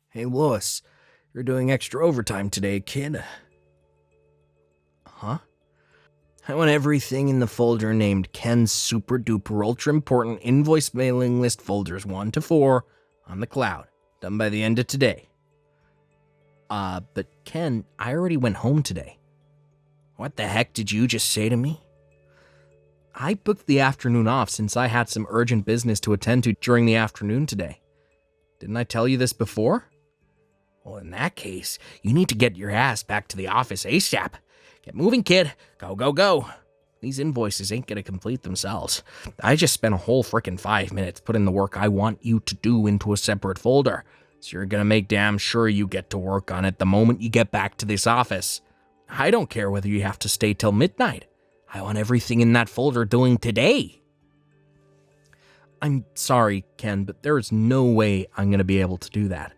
Hey, Lois, you're doing extra overtime today, kid. Huh? I want everything in the folder named Ken's Super Duper Ultra Important Invoice Mailing List Folders 1 to 4 on the cloud, done by the end of today. But Ken, I already went home today. What the heck did you just say to me? I booked the afternoon off since I had some urgent business to attend to during the afternoon today. Didn't I tell you this before? Well, in that case, you need to get your ass back to the office ASAP. Get moving, kid. Go, go, go. These invoices ain't gonna complete themselves. I just spent a whole frickin' 5 minutes putting the work I want you to do into a separate folder, so you're gonna make damn sure you get to work on it the moment you get back to this office. I don't care whether you have to stay till midnight. I want everything in that folder doing today. I'm sorry, Ken, but there's no way I'm gonna be able to do that.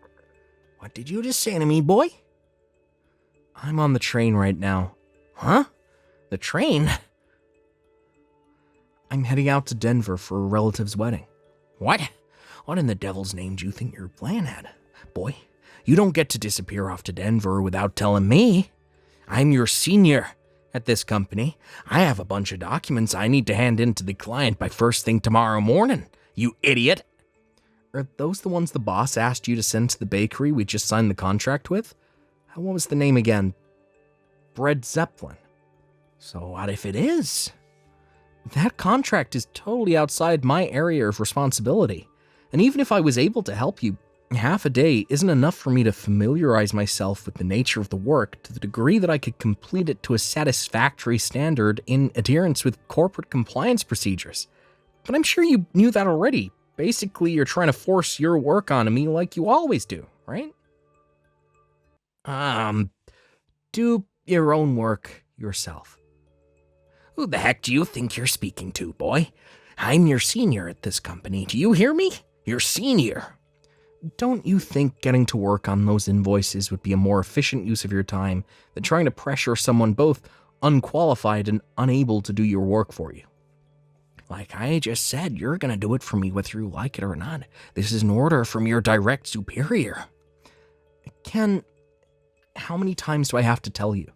What did you just say to me, boy? I'm on the train right now. Huh? The train? I'm heading out to Denver for a relative's wedding. What? What in the devil's name do you think your plan had? Boy, you don't get to disappear off to Denver without telling me. I'm your senior at this company. I have a bunch of documents I need to hand in to the client by first thing tomorrow morning, you idiot. Are those the ones the boss asked you to send to the bakery we just signed the contract with? What was the name again? Bread Zeppelin. So what if it is? That contract is totally outside my area of responsibility. And even if I was able to help you, half a day isn't enough for me to familiarize myself with the nature of the work to the degree that I could complete it to a satisfactory standard in adherence with corporate compliance procedures. But I'm sure you knew that already. Basically, you're trying to force your work onto me like you always do, right? Do your own work yourself. Who the heck do you think you're speaking to, boy? I'm your senior at this company. Do you hear me? Your senior. Don't you think getting to work on those invoices would be a more efficient use of your time than trying to pressure someone both unqualified and unable to do your work for you? Like I just said, you're gonna do it for me whether you like it or not. This is an order from your direct superior. Ken, how many times do I have to tell you?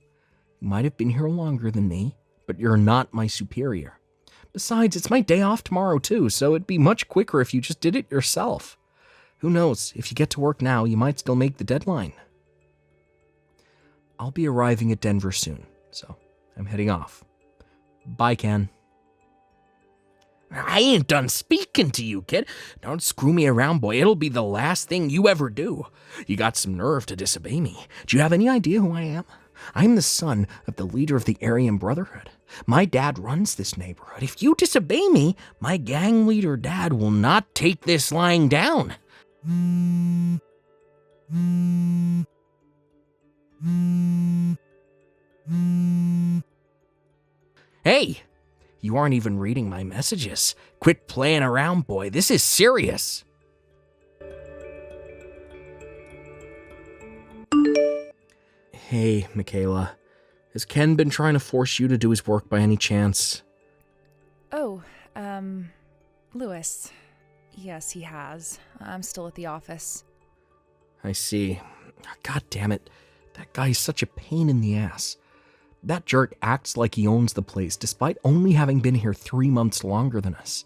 You might have been here longer than me, but you're not my superior. Besides, it's my day off tomorrow too, so it'd be much quicker if you just did it yourself. Who knows, if you get to work now, you might still make the deadline. I'll be arriving at Denver soon, so I'm heading off. Bye, Ken. I ain't done speaking to you, kid. Don't screw me around, boy. It'll be the last thing you ever do. You got some nerve to disobey me. Do you have any idea who I am? I'm the son of the leader of the Aryan Brotherhood. My dad runs this neighborhood. If you disobey me, my gang leader dad will not take this lying down. Hey! You aren't even reading my messages. Quit playing around, boy. This is serious. Hey, Michaela. Has Ken been trying to force you to do his work by any chance? Oh, Lewis. Yes, he has. I'm still at the office. I see. God damn it. That guy's such a pain in the ass. That jerk acts like he owns the place, despite only having been here 3 months longer than us.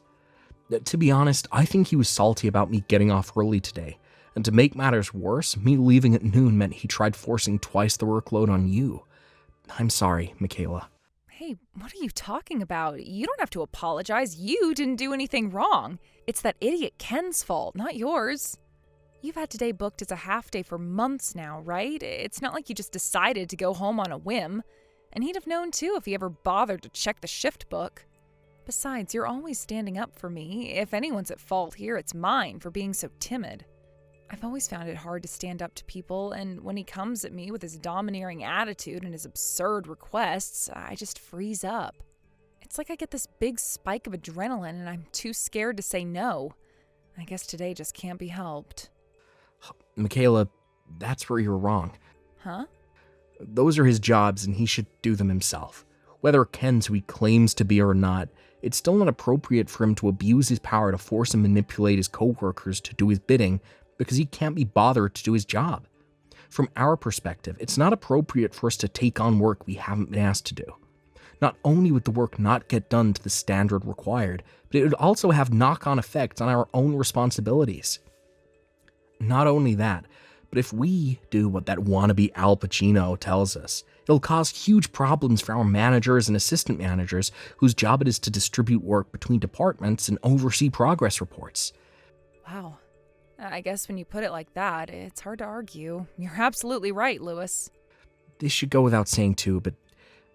To be honest, I think he was salty about me getting off early today, and to make matters worse, me leaving at noon meant he tried forcing twice the workload on you. I'm sorry, Michaela. Hey, what are you talking about? You don't have to apologize. You didn't do anything wrong. It's that idiot Ken's fault, not yours. You've had today booked as a half day for months now, right? It's not like you just decided to go home on a whim. And he'd have known too if he ever bothered to check the shift book. Besides, you're always standing up for me. If anyone's at fault here, it's mine for being so timid. I've always found it hard to stand up to people, and when he comes at me with his domineering attitude and his absurd requests, I just freeze up. It's like I get this big spike of adrenaline and I'm too scared to say no. I guess today just can't be helped. Michaela, that's where you're wrong. Huh? Those are his jobs and he should do them himself. Whether Ken's who he claims to be or not, it's still not appropriate for him to abuse his power to force and manipulate his co-workers to do his bidding because he can't be bothered to do his job. From our perspective, it's not appropriate for us to take on work we haven't been asked to do. Not only would the work not get done to the standard required, but it would also have knock-on effects on our own responsibilities. Not only that, but if we do what that wannabe Al Pacino tells us, it'll cause huge problems for our managers and assistant managers whose job it is to distribute work between departments and oversee progress reports. Wow. I guess when you put it like that, it's hard to argue. You're absolutely right, Lewis. This should go without saying too, but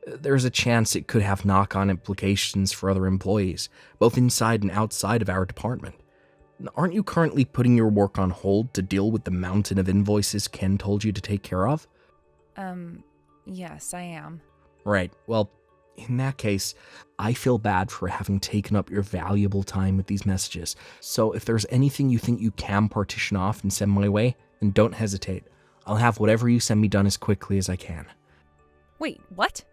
there's a chance it could have knock-on implications for other employees, both inside and outside of our department. Aren't you currently putting your work on hold to deal with the mountain of invoices Ken told you to take care of? Yes, I am. Right, well, in that case, I feel bad for having taken up your valuable time with these messages, so if there's anything you think you can partition off and send my way, then don't hesitate. I'll have whatever you send me done as quickly as I can. Wait, what?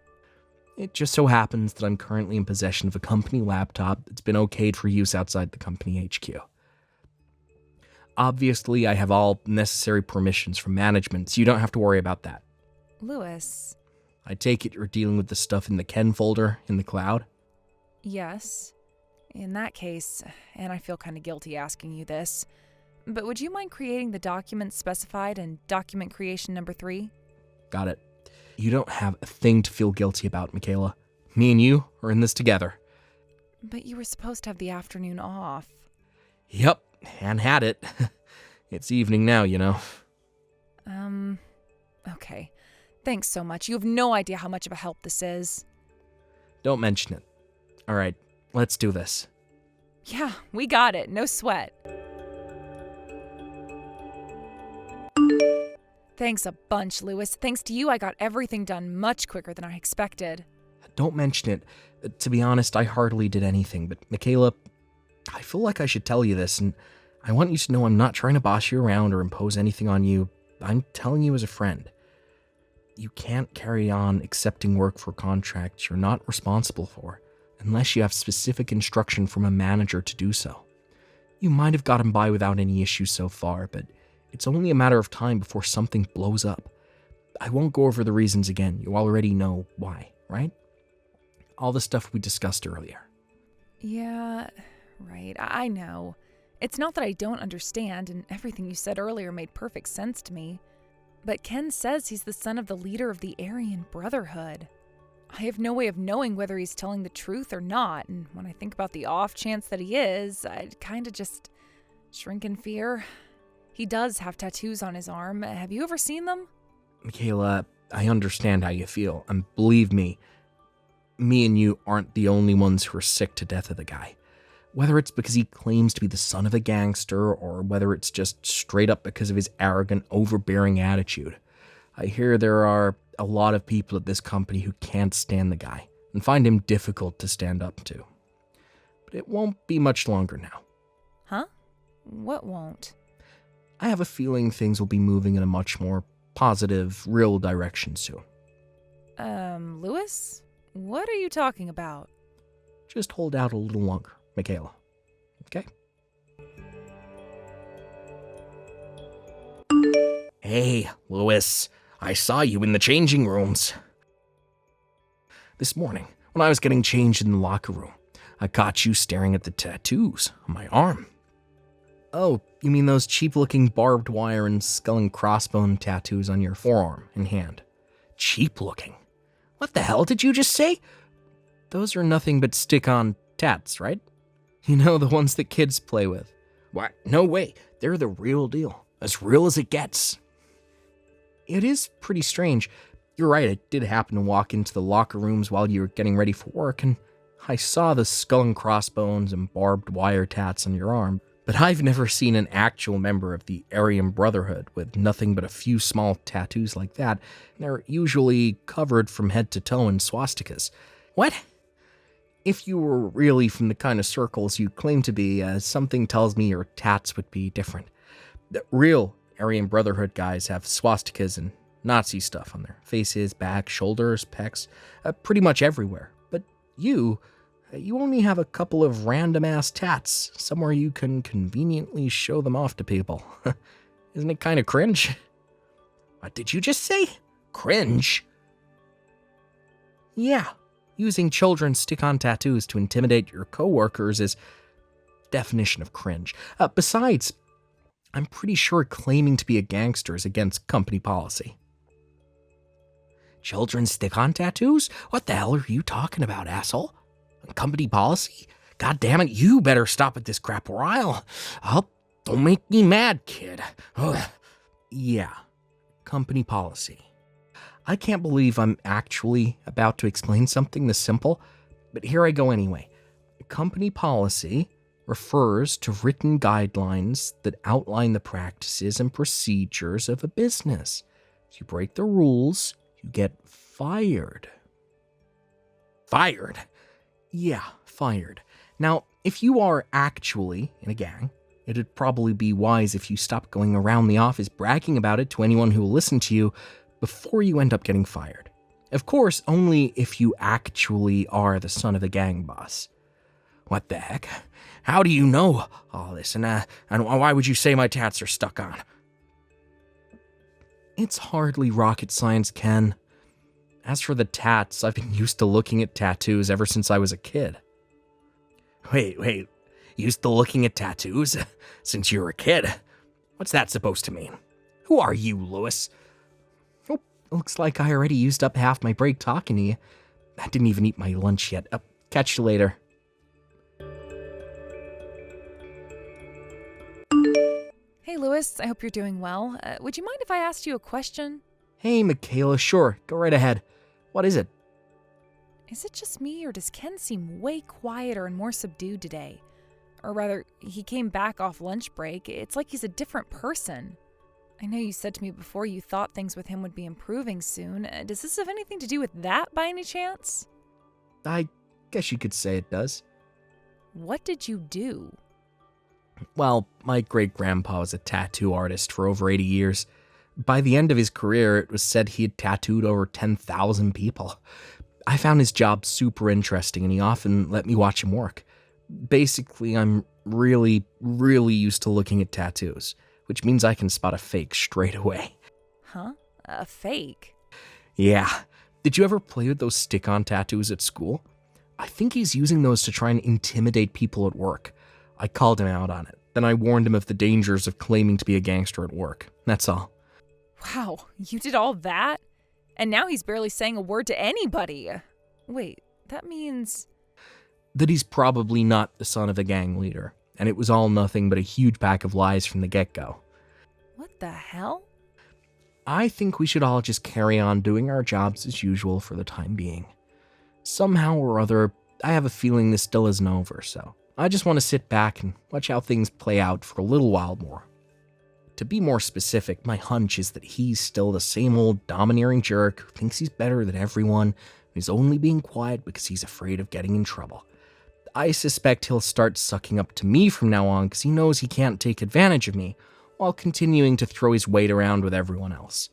It just so happens that I'm currently in possession of a company laptop that's been okayed for use outside the company HQ. Obviously, I have all necessary permissions from management, so you don't have to worry about that. Lewis. I take it you're dealing with the stuff in the Ken folder in the cloud? Yes. In that case, and I feel kind of guilty asking you this, but would you mind creating the documents specified in document creation number 3? Got it. You don't have a thing to feel guilty about, Michaela. Me and you are in this together. But you were supposed to have the afternoon off. Yep, and had it. It's evening now, you know. Okay. Thanks so much. You have no idea how much of a help this is. Don't mention it. All right, let's do this. Yeah, we got it. No sweat. Thanks a bunch, Lewis. Thanks to you, I got everything done much quicker than I expected. Don't mention it. To be honest, I hardly did anything, but Michaela, I feel like I should tell you this, and I want you to know I'm not trying to boss you around or impose anything on you. I'm telling you as a friend. You can't carry on accepting work for contracts you're not responsible for, unless you have specific instruction from a manager to do so. You might have gotten by without any issues so far, but it's only a matter of time before something blows up. I won't go over the reasons again. You already know why, right? All the stuff we discussed earlier. Yeah, right. I know. It's not that I don't understand, and everything you said earlier made perfect sense to me. But Ken says he's the son of the leader of the Aryan Brotherhood. I have no way of knowing whether he's telling the truth or not, and when I think about the off chance that he is, I'd kind of just shrink in fear. He does have tattoos on his arm. Have you ever seen them? Michaela, I understand how you feel, and believe me and you aren't the only ones who are sick to death of the guy. Whether it's because he claims to be the son of a gangster, or whether it's just straight up because of his arrogant, overbearing attitude. I hear there are a lot of people at this company who can't stand the guy, and find him difficult to stand up to. But it won't be much longer now. Huh? What won't? I have a feeling things will be moving in a much more positive, real direction soon. Lewis? What are you talking about? Just hold out a little longer, Michaela. Okay? Hey, Lewis. I saw you in the changing rooms. This morning, when I was getting changed in the locker room, I caught you staring at the tattoos on my arm. Oh, you mean those cheap-looking barbed wire and skull and crossbone tattoos on your forearm and hand? Cheap-looking? What the hell did you just say? Those are nothing but stick-on tats, right? You know, the ones that kids play with. What? No way. They're the real deal. As real as it gets. It is pretty strange. You're right, I did happen to walk into the locker rooms while you were getting ready for work, and I saw the skull and crossbones and barbed wire tats on your arm. But I've never seen an actual member of the Aryan Brotherhood with nothing but a few small tattoos like that, and they're usually covered from head to toe in swastikas. What? If you were really from the kind of circles you claim to be, something tells me your tats would be different. The real Aryan Brotherhood guys have swastikas and Nazi stuff on their faces, back, shoulders, pecs, pretty much everywhere. But you only have a couple of random-ass tats, somewhere you can conveniently show them off to people. Isn't it kind of cringe? What did you just say? Cringe? Yeah, using children's stick-on tattoos to intimidate your coworkers is definition of cringe. Besides, I'm pretty sure claiming to be a gangster is against company policy. Children's stick-on tattoos? What the hell are you talking about, asshole? Company policy? God damn it, you better stop at this crap or don't make me mad, kid. Ugh. Yeah, company policy. I can't believe I'm actually about to explain something this simple, but here I go anyway. Company policy refers to written guidelines that outline the practices and procedures of a business. If you break the rules, you get fired. Fired? Yeah, fired. Now, if you are actually in a gang, it'd probably be wise if you stop going around the office bragging about it to anyone who will listen to you before you end up getting fired. Of course, only if you actually are the son of a gang boss. What the heck? How do you know all this? And why would you say my tats are stuck on? It's hardly rocket science, Ken. As for the tats, I've been used to looking at tattoos ever since I was a kid. Wait. Used to looking at tattoos? Since you were a kid? What's that supposed to mean? Who are you, Lewis? Oh, looks like I already used up half my break talking to you. I didn't even eat my lunch yet. Catch you later. Hey, Lewis, I hope you're doing well. Would you mind if I asked you a question? Hey, Michaela, sure. Go right ahead. What is it? Is it just me, or does Ken seem way quieter and more subdued today? Or rather, he came back off lunch break. It's like he's a different person. I know you said to me before you thought things with him would be improving soon. Does this have anything to do with that by any chance? I guess you could say it does. What did you do? Well, my great-grandpa was a tattoo artist for over 80 years. By the end of his career, it was said he had tattooed over 10,000 people. I found his job super interesting, and he often let me watch him work. Basically, I'm really used to looking at tattoos, which means I can spot a fake straight away. Huh? A fake? Yeah. Did you ever play with those stick-on tattoos at school? I think he's using those to try and intimidate people at work. I called him out on it. Then I warned him of the dangers of claiming to be a gangster at work. That's all. Wow, you did all that? And now he's barely saying a word to anybody. Wait, that means... That he's probably not the son of a gang leader, and it was all nothing but a huge pack of lies from the get-go. What the hell? I think we should all just carry on doing our jobs as usual for the time being. Somehow or other, I have a feeling this still isn't over, so I just want to sit back and watch how things play out for a little while more. To be more specific, my hunch is that he's still the same old domineering jerk who thinks he's better than everyone, and is only being quiet because he's afraid of getting in trouble. I suspect he'll start sucking up to me from now on because he knows he can't take advantage of me, while continuing to throw his weight around with everyone else.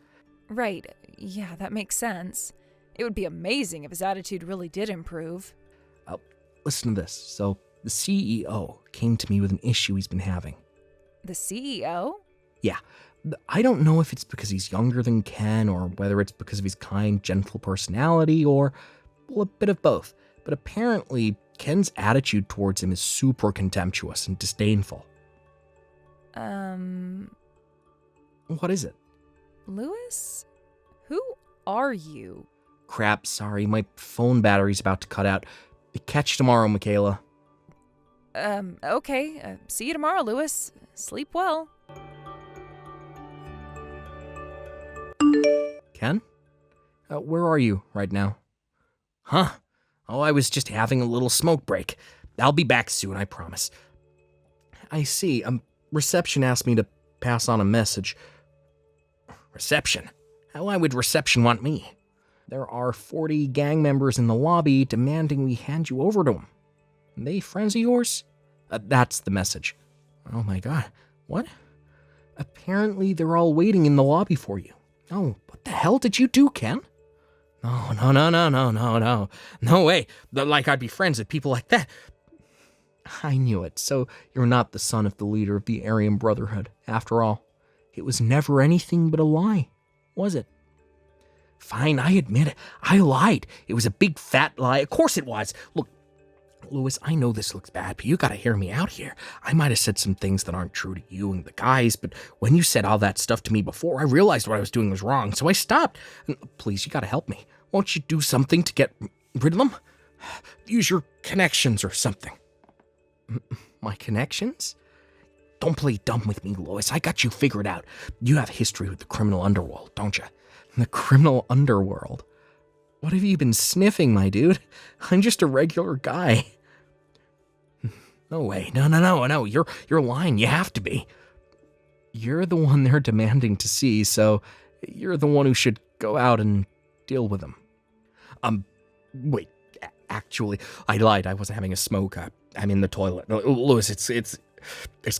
Right, yeah, that makes sense. It would be amazing if his attitude really did improve. Listen to this. So, the CEO came to me with an issue he's been having. The CEO? Yeah. I don't know if it's because he's younger than Ken, or whether it's because of his kind, gentle personality, or well, a bit of both. But apparently, Ken's attitude towards him is super contemptuous and disdainful. What is it? Lewis? Who are you? Crap, sorry, my phone battery's about to cut out. Catch you tomorrow, Michaela. Okay. See you tomorrow, Lewis. Sleep well. Ken? Where are you right now? Huh? Oh, I was just having a little smoke break. I'll be back soon, I promise. I see. Reception asked me to pass on a message. Reception? Why would reception want me? There are 40 gang members in the lobby demanding we hand you over to them. They friends of yours? That's the message. Oh my god. What? Apparently they're all waiting in the lobby for you. Oh, what the hell did you do, Ken? No. No way. Like I'd be friends with people like that. I knew it. So you're not the son of the leader of the Aryan Brotherhood, after all. It was never anything but a lie, was it? Fine, I admit it. I lied. It was a big fat lie. Of course it was. Look, Lewis, I know this looks bad, but you gotta hear me out here. I might have said some things that aren't true to you and the guys, but when you said all that stuff to me before, I realized what I was doing was wrong, so I stopped. And please, you gotta help me. Won't you do something to get rid of them? Use your connections or something. My connections? Don't play dumb with me, Lois. I got you figured out. You have history with the criminal underworld, don't you? The criminal underworld? What have you been sniffing, my dude? I'm just a regular guy. No way. No. You're lying. You have to be. You're the one they're demanding to see, so you're the one who should go out and deal with them. Wait. Actually, I lied. I wasn't having a smoke. I'm in the toilet. Lewis, it's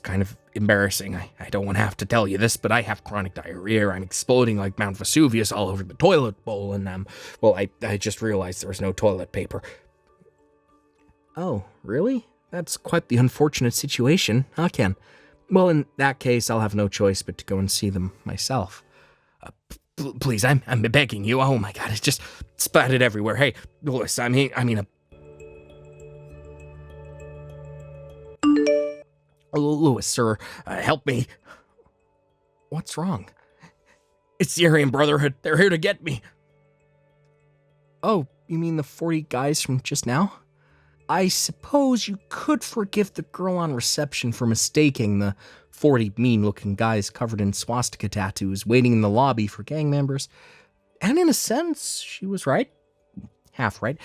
kind of embarrassing. I don't want to have to tell you this, but I have chronic diarrhea. I'm exploding like Mount Vesuvius all over the toilet bowl, and I just realized there was no toilet paper. Oh, really? That's quite the unfortunate situation, huh, Ken? Well, in that case, I'll have no choice but to go and see them myself. Please, I'm begging you. Oh my God, it's just splattered everywhere. Hey, Lewis, Lewis, sir, help me. What's wrong? It's the Aryan Brotherhood. They're here to get me. Oh, you mean the 40 guys from just now? I suppose you could forgive the girl on reception for mistaking the 40 mean-looking guys covered in swastika tattoos waiting in the lobby for gang members. And in a sense, she was right. Half right.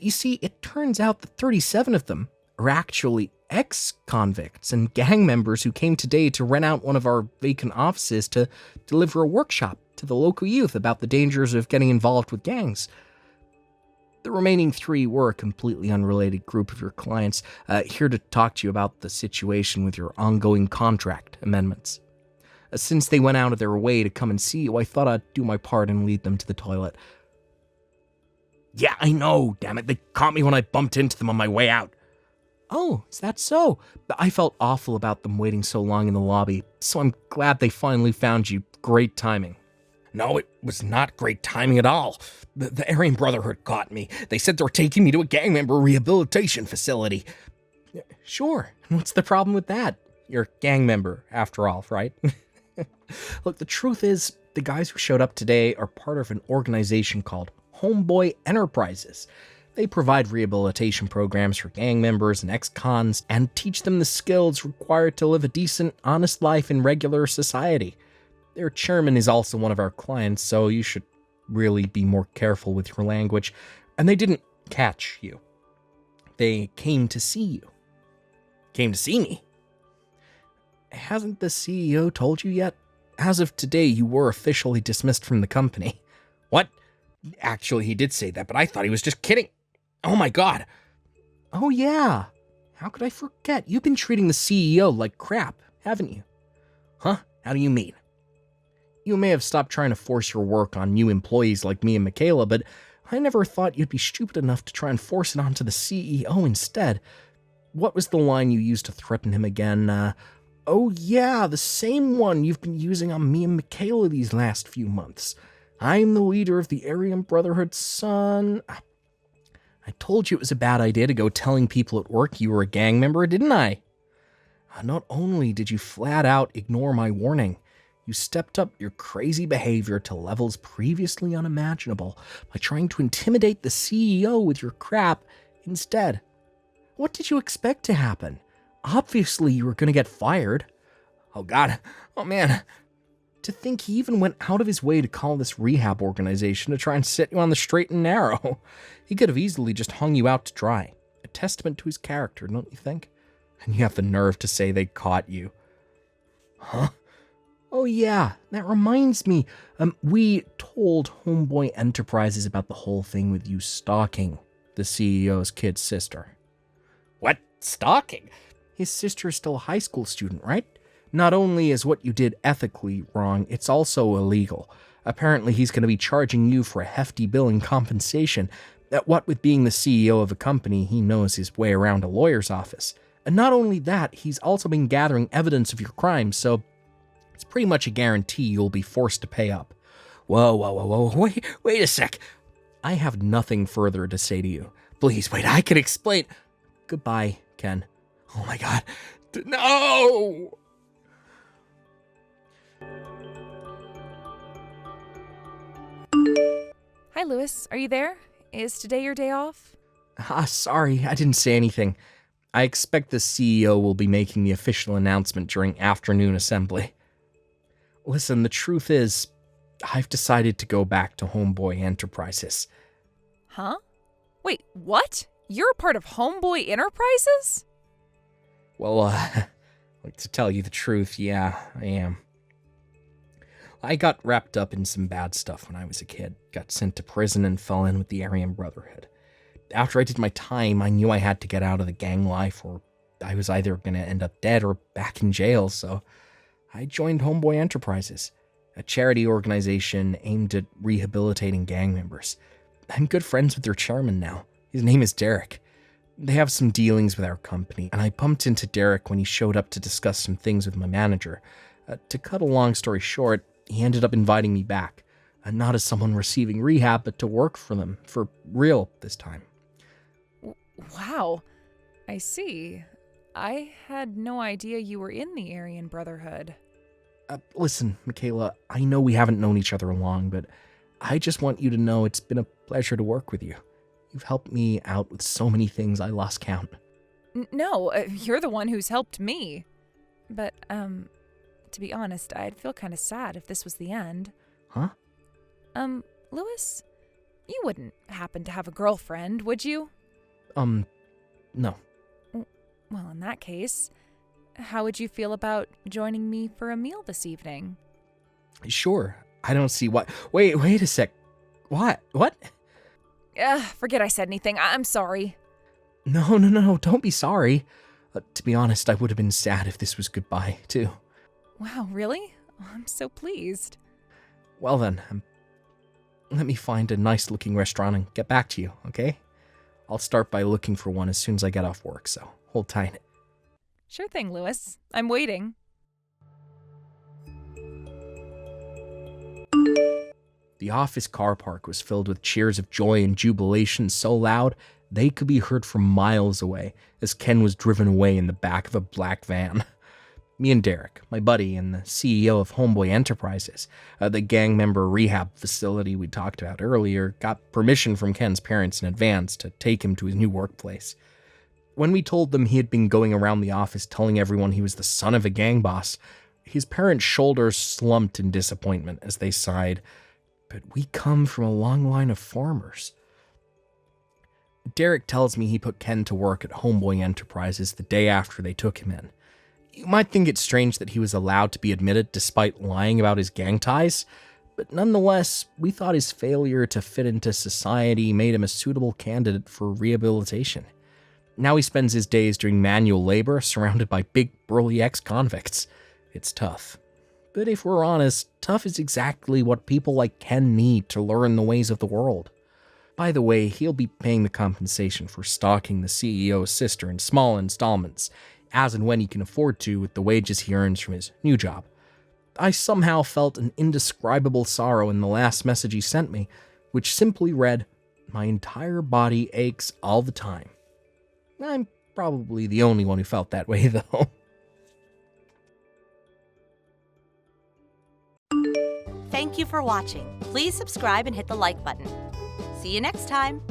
You see, it turns out that 37 of them are actually ex-convicts and gang members who came today to rent out one of our vacant offices to deliver a workshop to the local youth about the dangers of getting involved with gangs. The remaining 3 were a completely unrelated group of your clients, here to talk to you about the situation with your ongoing contract amendments. Since they went out of their way to come and see you, I thought I'd do my part and lead them to the toilet. Yeah, I know, damn it. They caught me when I bumped into them on my way out. Oh, is that so? I felt awful about them waiting so long in the lobby, so I'm glad they finally found you. Great timing. No, it was not great timing at all. The Aryan Brotherhood caught me. They said they were taking me to a gang member rehabilitation facility. Sure, and what's the problem with that? You're a gang member, after all, right? Look, the truth is, the guys who showed up today are part of an organization called Homeboy Enterprises. They provide rehabilitation programs for gang members and ex-cons and teach them the skills required to live a decent, honest life in regular society. Their chairman is also one of our clients, so you should really be more careful with your language. And they didn't catch you. They came to see you. Came to see me? Hasn't the CEO told you yet? As of today, you were officially dismissed from the company. What? Actually, he did say that, but I thought he was just kidding. Oh my God. Oh yeah. How could I forget? You've been treating the CEO like crap, haven't you? Huh? How do you mean? You may have stopped trying to force your work on new employees like me and Michaela, but I never thought you'd be stupid enough to try and force it onto the CEO instead. What was the line you used to threaten him again? Oh yeah, the same one you've been using on me and Michaela these last few months. I'm the leader of the Aryan Brotherhood, son. I told you it was a bad idea to go telling people at work you were a gang member, didn't I? Not only did you flat out ignore my warning, you stepped up your crazy behavior to levels previously unimaginable by trying to intimidate the CEO with your crap instead. What did you expect to happen? Obviously, you were going to get fired. Oh God. Oh man. To think he even went out of his way to call this rehab organization to try and set you on the straight and narrow. He could have easily just hung you out to dry. A testament to his character, don't you think? And you have the nerve to say they caught you. Huh? Oh yeah, that reminds me. We told Homeboy Enterprises about the whole thing with you stalking the CEO's kid's sister. What? Stalking? His sister is still a high school student, right? Not only is what you did ethically wrong, it's also illegal. Apparently he's going to be charging you for a hefty bill in compensation. What with being the CEO of a company, he knows his way around a lawyer's office. And not only that, he's also been gathering evidence of your crimes, so It's pretty much a guarantee you'll be forced to pay up. Whoa, wait a sec. I have nothing further to say to you. Please, wait, I can explain. Goodbye, Ken. Oh my god. No! Hi, Lewis. Are you there? Is today your day off? Sorry, I didn't say anything. I expect the CEO will be making the official announcement during afternoon assembly. Listen, the truth is, I've decided to go back to Homeboy Enterprises. Huh? Wait, what? You're a part of Homeboy Enterprises? Well, to tell you the truth, yeah, I am. I got wrapped up in some bad stuff when I was a kid, got sent to prison and fell in with the Aryan Brotherhood. After I did my time, I knew I had to get out of the gang life, or I was either going to end up dead or back in jail, so I joined Homeboy Enterprises, a charity organization aimed at rehabilitating gang members. I'm good friends with their chairman now. His name is Derek. They have some dealings with our company, and I bumped into Derek when he showed up to discuss some things with my manager. To cut a long story short, he ended up inviting me back, not as someone receiving rehab, but to work for them, for real this time. Wow. I see. I had no idea you were in the Aryan Brotherhood. Listen, Michaela, I know we haven't known each other long, but I just want you to know it's been a pleasure to work with you. You've helped me out with so many things I lost count. No, you're the one who's helped me. But, to be honest, I'd feel kind of sad if this was the end. Huh? Lewis, you wouldn't happen to have a girlfriend, would you? No. Well, in that case, how would you feel about joining me for a meal this evening? Sure. I don't see why. Wait a sec. What? Forget I said anything. I'm sorry. No. Don't be sorry. To be honest, I would have been sad if this was goodbye, too. Wow, really? I'm so pleased. Well then, let me find a nice-looking restaurant and get back to you, okay? I'll start by looking for one as soon as I get off work, so hold tight. Sure thing, Lewis. I'm waiting. The office car park was filled with cheers of joy and jubilation so loud they could be heard from miles away as Ken was driven away in the back of a black van. Me and Derek, my buddy and the CEO of Homeboy Enterprises, the gang member rehab facility we talked about earlier, got permission from Ken's parents in advance to take him to his new workplace. When we told them he had been going around the office telling everyone he was the son of a gang boss, his parents' shoulders slumped in disappointment as they sighed, "But we come from a long line of farmers." Derek tells me he put Ken to work at Homeboy Enterprises the day after they took him in. You might think it's strange that he was allowed to be admitted despite lying about his gang ties, but nonetheless, we thought his failure to fit into society made him a suitable candidate for rehabilitation. Now he spends his days doing manual labor surrounded by big, burly ex-convicts. It's tough. But if we're honest, tough is exactly what people like Ken need to learn the ways of the world. By the way, he'll be paying the compensation for stalking the CEO's sister in small installments, as and when he can afford to with the wages he earns from his new job. I somehow felt an indescribable sorrow in the last message he sent me, which simply read, "My entire body aches all the time." I'm probably the only one who felt that way, though. Thank you for watching. Please subscribe and hit the like button. See you next time.